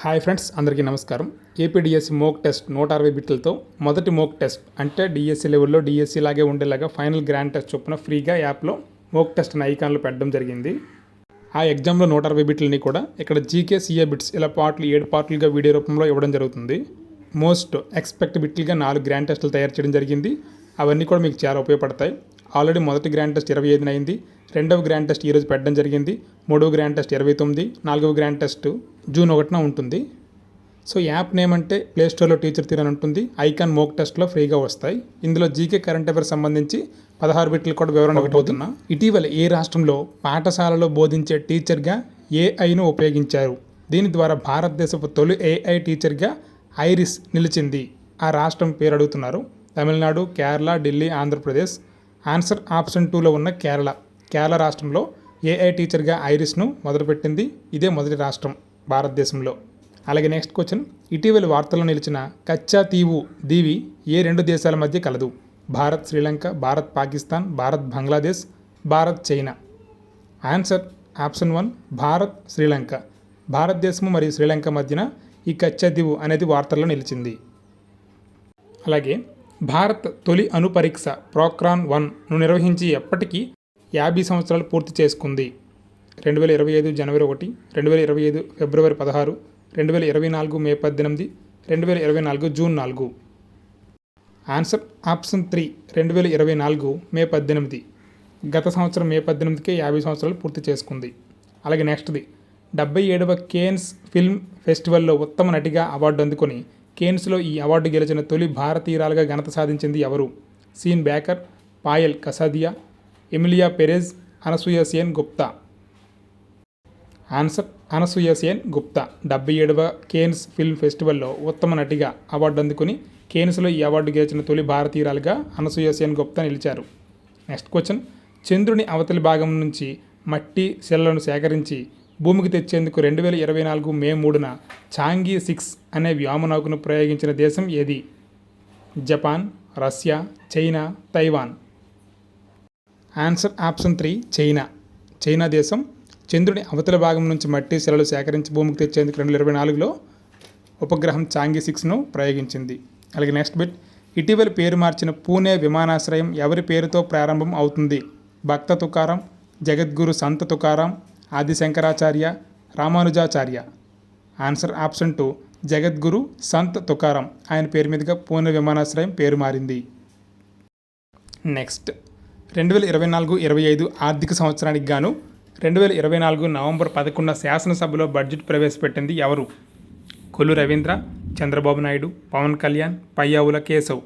Hi friends, అందరికీ నమస్కారం. AP DSC mock test 160 బిట్లతో మొదటి మోక్ టెస్ట్ అంటే డిఎస్సి లెవెల్లో డిఎస్సి లాగే ఉండేలాగా ఫైనల్ గ్రాండ్ టెస్ట్ చొప్పున ఫ్రీగా యాప్లో మోక్ టెస్ట్ అనే ఐకాన్లో పెట్టడం జరిగింది. ఆ ఎగ్జామ్లో 160 బిట్లని కూడా ఇక్కడ జీకే సిఏ బిట్స్ ఇలా పార్ట్లు 7 పార్ట్లుగా వీడియో రూపంలో ఇవ్వడం జరుగుతుంది. మోస్ట్ ఎక్స్పెక్ట్ బిట్లుగా 4 గ్రాండ్ టెస్టులు తయారు చేయడం జరిగింది. అవన్నీ కూడా మీకు చాలా ఉపయోగపడతాయి. ఆల్రెడీ మొదటి గ్రాండ్ టెస్ట్ 25న అయింది. రెండవ గ్రాండ్ టెస్ట్ ఈరోజు పెట్టడం జరిగింది. మూడవ గ్రాండ్ టెస్ట్ 29, నాలుగవ గ్రాండ్ టెస్ట్ జూన్ 1న ఉంటుంది. సో యాప్ నేమ్ అంటే ప్లేస్టోర్లో టీచర్ తీరని ఉంటుంది. ఐకాన్ మోక్ టెస్ట్లో ఫ్రీగా వస్తాయి. ఇందులో జీకే కరెంట్ అఫైర్స్ సంబంధించి 16 బిట్లు కూడా వివరణ ఇవ్వబోతున్నా. ఇటీవల ఏ రాష్ట్రంలో పాఠశాలలో బోధించే టీచర్గా ఏఐను ఉపయోగించారు? దీని ద్వారా భారతదేశపు తొలి ఏఐ టీచర్గా ఐరిస్ నిలిచింది. ఆ రాష్ట్రం పేరు అడుగుతున్నారు. తమిళనాడు, కేరళ, ఢిల్లీ, ఆంధ్రప్రదేశ్. ఆన్సర్ ఆప్షన్ 2లో ఉన్న కేరళ. కేరళ రాష్ట్రంలో ఏఐ టీచర్గా ఐరిస్ను మొదలుపెట్టింది. ఇదే మొదటి రాష్ట్రం భారతదేశంలో. అలాగే నెక్స్ట్ క్వశ్చన్, ఇటీవల వార్తల్లో నిలిచిన కచ్చా తీవు దీవి ఏ 2 దేశాల మధ్య కలదు? Bharat Sri Lanka, Bharat Pakistan, Bharat Bangladesh, Bharat China. Answer option 1 Bharat Sri Lanka. భారతదేశం మరియు శ్రీలంక మధ్యన ఈ కచ్చా దీవు అనేది వార్తల్లో నిలిచింది. అలాగే భారత్ తొలి అణు పరీక్ష పోఖ్రాన్-1ను నిర్వహించి ఎప్పటికీ 50 సంవత్సరాలు పూర్తి చేసుకుంది. 2025 జనవరి 1, 2025 ఫిబ్రవరి 16, 2024 మే 18, 2024 జూన్ 4. ఆన్సర్ ఆప్షన్ 3 2024 మే 18. గత సంవత్సరం మే 18కే 50 సంవత్సరాలు పూర్తి చేసుకుంది. అలాగే నెక్స్ట్ది 77వ కేన్స్ ఫిల్మ్ ఫెస్టివల్లో ఉత్తమ నటిగా అవార్డు అందుకొని కేన్స్లో ఈ అవార్డు గెలిచిన తొలి భారతీయురాలుగా ఘనత సాధించింది ఎవరు? Sean Baker, Payal Kapadia, Emilia Perez, Anasuya Sen Gupta. Answer Anasuya Sen Gupta. 77వ కేన్స్ ఫిల్మ్ ఫెస్టివల్లో ఉత్తమ నటిగా అవార్డు అందుకుని కేన్స్లో ఈ అవార్డు గెలిచిన తొలి భారతీయురాలుగా అనసూయ సేన్ గుప్తా నిలిచారు. నెక్స్ట్ క్వశ్చన్, చంద్రుని అవతలి భాగం నుంచి మట్టి శిలలను సేకరించి భూమికి తెచ్చేందుకు 2024 మే 3న ఛాంగి 6 అనే వ్యోమనౌకను ప్రయోగించిన దేశం ఏది? Japan, Russia, China, Taiwan. Answer option 3 China. China దేశం చంద్రుని అవతల భాగం నుంచి మట్టి శిలలు సేకరించి భూమికి తెచ్చేందుకు 2024లో ఉపగ్రహం ఛాంగి 6ను ప్రయోగించింది. అలాగే నెక్స్ట్ బిట్, ఇటీవల పేరు మార్చిన పూణే విమానాశ్రయం ఎవరి పేరుతో ప్రారంభం అవుతుంది? భక్త తుకారాం, జగద్గురు సంత తుకారాం, ఆది శంకరాచార్య, రామానుజాచార్య. ఆన్సర్ ఆప్షన్ 2 జగద్గురు సంత్ తుకారాం. ఆయన పేరు మీదుగా పూణే విమానాశ్రయం పేరు మారింది. నెక్స్ట్ 2024-25 ఆర్థిక సంవత్సరానికి గాను 2024 నవంబర్ 11న శాసనసభలో బడ్జెట్ ప్రవేశపెట్టింది ఎవరు? కొల్లు రవీంద్ర, చంద్రబాబు నాయుడు, పవన్ కళ్యాణ్, పయ్యావుల కేశవ్.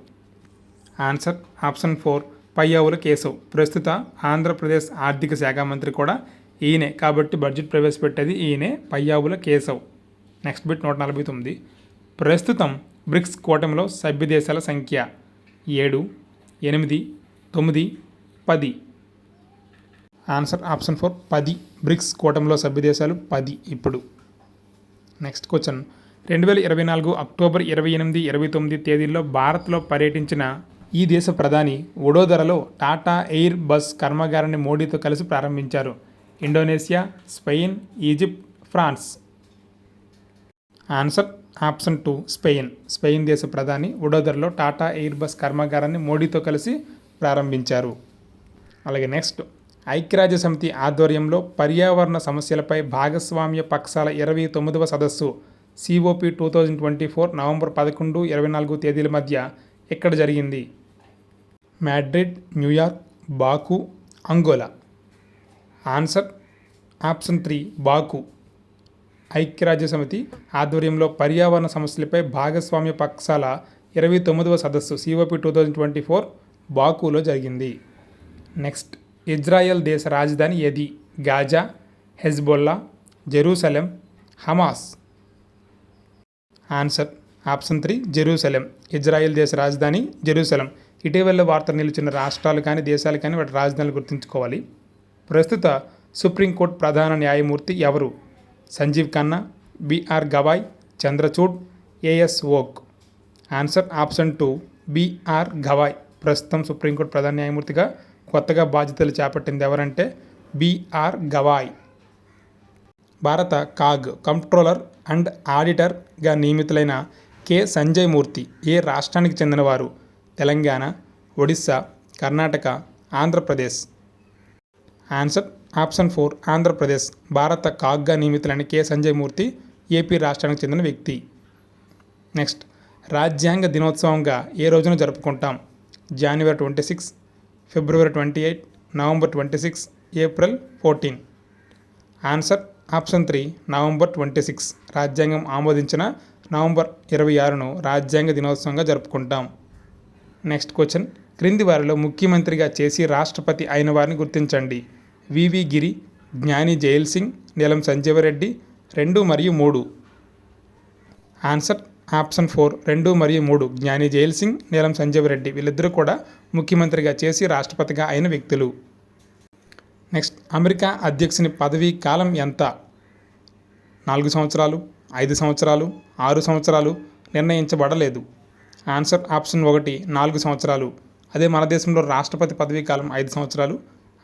Answer option 4 Payyavula Keshav. ప్రస్తుత ఆంధ్రప్రదేశ్ ఆర్థిక శాఖ మంత్రి కూడా ఈయనే, కాబట్టి బడ్జెట్ ప్రవేశపెట్టేది ఈయనే, పయ్యావుల కేశవ్. నెక్స్ట్ బిట్ 149, ప్రస్తుతం బ్రిక్స్ కూటమిలో సభ్య దేశాల సంఖ్య 7, 8, 9, 10. Answer option 4 10. బ్రిక్స్ కూటమిలో సభ్య దేశాలు 10 ఇప్పుడు. నెక్స్ట్ క్వశ్చన్, 2024 అక్టోబర్ 28, 29 తేదీల్లో భారత్లో పర్యటించిన ఈ దేశ ప్రధాని వడోదరలో టాటా ఎయిర్ బస్ కర్మాగారాన్ని మోడీతో కలిసి ప్రారంభించారు. Indonesia, Spain, Egypt, France. Answer option 2 Spain. Spain దేశ ప్రధాని వడోదరలో టాటా ఎయిర్ బస్ కర్మాగారాన్ని మోడీతో కలిసి ప్రారంభించారు. అలాగే నెక్స్ట్, ఐక్యరాజ్య సమితి ఆధ్వర్యంలో పర్యావరణ సమస్యలపై భాగస్వామ్య పక్షాల 29వ సదస్సు COP 2024 నవంబర్ 11, 24 తేదీల మధ్య ఎక్కడ జరిగింది? మాడ్రిడ్, న్యూయార్క్, బాకు, అంగోలా. ఆన్సర్ ఆప్షన్ 3 బాకు. ఐక్యరాజ్య సమితి ఆధ్వర్యంలో పర్యావరణ సమస్యలపై భాగస్వామ్య పక్షాల 29వ సదస్సు COP 2024 బాకులో జరిగింది. నెక్స్ట్, ఇజ్రాయెల్ దేశ రాజధాని ఏది? Gaza, Hezbollah, Jerusalem, Hamas. Answer option 3 Jerusalem. Israel దేశ రాజధాని జెరూసలేం. ఇటీవల వార్త నిలిచిన రాష్ట్రాలు కానీ దేశాలు కానీ వాటి రాజధానులు గుర్తుంచుకోవాలి. ప్రస్తుత సుప్రీంకోర్టు ప్రధాన న్యాయమూర్తి ఎవరు? Sanjiv Khanna, BR Gavai, Chandrachud, AS Oka. Answer option 2 BR Gavai. ప్రస్తుతం సుప్రీంకోర్టు ప్రధాన న్యాయమూర్తిగా కొత్తగా బాధ్యతలు చేపట్టింది ఎవరంటే బిఆర్ గవాయ్. భారత కాగ్ కంప్ట్రోలర్ అండ్ ఆడిటర్గా నియమితులైన కె సంజయ్ మూర్తి ఏ రాష్ట్రానికి చెందినవారు? తెలంగాణ, ఒడిస్సా, కర్ణాటక, ఆంధ్రప్రదేశ్. Answer option 4 Andhra Pradesh. భారత కాగ్గా నియమితులైన కె సంజయ్ మూర్తి ఏపీ రాష్ట్రానికి చెందిన వ్యక్తి. నెక్స్ట్, రాజ్యాంగ దినోత్సవంగా ఏ రోజున జరుపుకుంటాం? జనవరి 26, ఫిబ్రవరి 28, November 26, April 14. Answer option 3 November 26. రాజ్యాంగం ఆమోదించిన నవంబర్ 26ను రాజ్యాంగ దినోత్సవంగా జరుపుకుంటాం. నెక్స్ట్ క్వశ్చన్, క్రింది వారిలో ముఖ్యమంత్రిగా చేసి రాష్ట్రపతి అయిన వారిని గుర్తించండి. వివి గిరి, జ్ఞాని జైల్ సింగ్, నీలం సంజీవరెడ్డి. 2 మరియు 3. ఆన్సర్ ఆప్షన్ 4 2 మరియు 3. జ్ఞాని జైల్ సింగ్, నీలం సంజీవరెడ్డి వీళ్ళిద్దరూ కూడా ముఖ్యమంత్రిగా చేసి రాష్ట్రపతిగా అయిన వ్యక్తులు. నెక్స్ట్, అమెరికా అధ్యక్షుని పదవీ కాలం ఎంత? 4 సంవత్సరాలు, 5 సంవత్సరాలు, 6 సంవత్సరాలు నిర్ణయించబడలేదు. ఆన్సర్ ఆప్షన్ 1 4 సంవత్సరాలు. అదే మన దేశంలో రాష్ట్రపతి పదవీ కాలం 5 సంవత్సరాలు,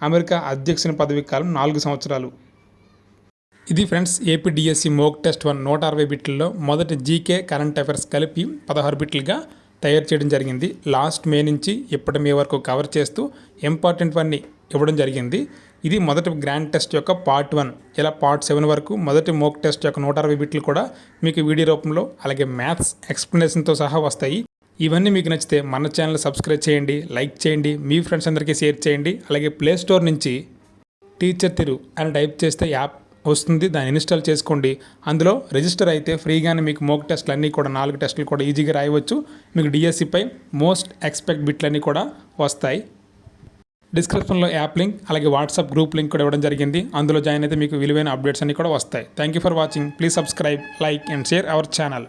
అమెరికా అధ్యక్షుని పదవీ కాలం 4 సంవత్సరాలు. ఇది friends AP DSC mock test 1 160 బిట్లలో మొదటి జీకే కరెంట్ అఫైర్స్ కలిపి 16 బిట్లుగా తయారు చేయడం జరిగింది. లాస్ట్ మే నుంచి ఇప్పటి మే వరకు కవర్ చేస్తూ ఇంపార్టెంట్ వన్ని ఇవ్వడం జరిగింది. ఇది మొదటి గ్రాండ్ టెస్ట్ యొక్క పార్ట్ 1. ఇలా పార్ట్ 7 వరకు మొదటి మోక్ టెస్ట్ యొక్క 160 బిట్లు కూడా మీకు వీడియో రూపంలో అలాగే మ్యాథ్స్ ఎక్స్ప్లెనేషన్తో సహా వస్తాయి. ఇవన్నీ మీకు నచ్చితే మన ఛానల్ సబ్స్క్రైబ్ చేయండి, లైక్ చేయండి, మీ ఫ్రెండ్స్ అందరికీ షేర్ చేయండి. అలాగే ప్లే స్టోర్ నుంచి టీచర్ తిరు అని టైప్ చేస్తే యాప్ వస్తుంది, దాన్ని ఇన్స్టాల్ చేసుకోండి. అందులో రిజిస్టర్ అయితే ఫ్రీగానే మీకు మోక్ టెస్ట్లు అన్నీ కూడా 4 టెస్టులు కూడా ఈజీగా రాయవచ్చు. మీకు డిఎస్సిపై మోస్ట్ ఎక్స్పెక్ట్ బిట్లన్నీ కూడా వస్తాయి. డిస్క్రిప్షన్లో యాప్ లింక్ అలాగే వాట్సాప్ గ్రూప్ లింక్ కూడా ఇవ్వడం జరిగింది. అందులో జాయిన్ అయితే మీకు విలువైన అప్డేట్స్ అన్నీ కూడా వస్తాయి. Thank you for watching. Please subscribe, like and share our channel.